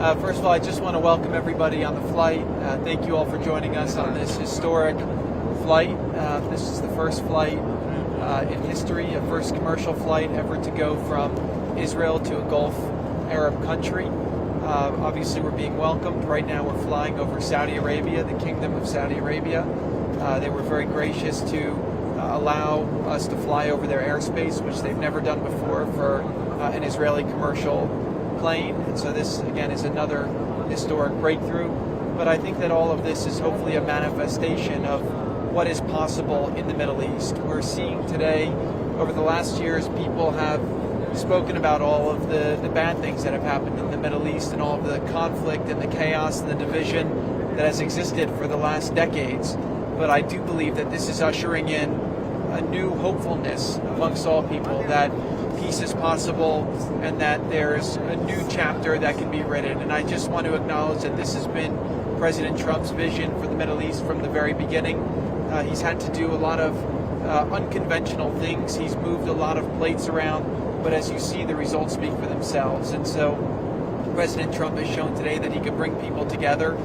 First of all, I just want to welcome everybody on the flight. Thank you all for joining us on this historic flight. This is the first flight in history, a first commercial flight ever to go from Israel to a Gulf Arab country. Obviously, we're being welcomed. Right now, we're flying over Saudi Arabia, the Kingdom of Saudi Arabia. They were very gracious to allow us to fly over their airspace, which they've never done before for an Israeli commercial plane. And so this, again, is another historic breakthrough. But I think that all of this is hopefully a manifestation of what is possible in the Middle East. We're seeing today, over the last years, people have spoken about all of the bad things that have happened in the Middle East and all of the conflict and the chaos and the division that has existed for the last decades. But I do believe that this is ushering in a new hopefulness amongst all people, that peace is possible and that there's a new chapter that can be written. And I just want to acknowledge that this has been President Trump's vision for the Middle East from the very beginning. He's had to do a lot of unconventional things. He's moved a lot of plates around, but as you see, the results speak for themselves. And so President Trump has shown today that he could bring people together,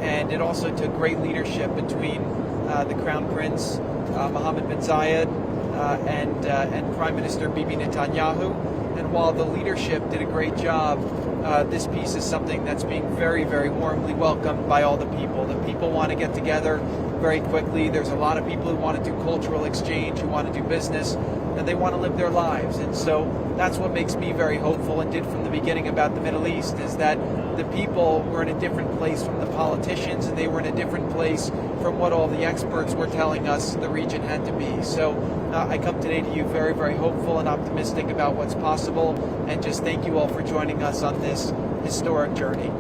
and it also took great leadership between the Crown Prince Mohammed bin Zayed and Prime Minister Bibi Netanyahu. And while the leadership did a great job, this piece is something that's being very, very warmly welcomed by all the people. The people want to get together very quickly. There's a lot of people who want to do cultural exchange, who want to do business, and they want to live their lives. And so that's what makes me very hopeful, and did from the beginning about the Middle East, is that the people were in a different place from the politicians, and they were in a different place from what all the experts were telling us the region had to be. So I come today to you very, very hopeful and optimistic about what's possible, and just thank you all for joining us on this historic journey.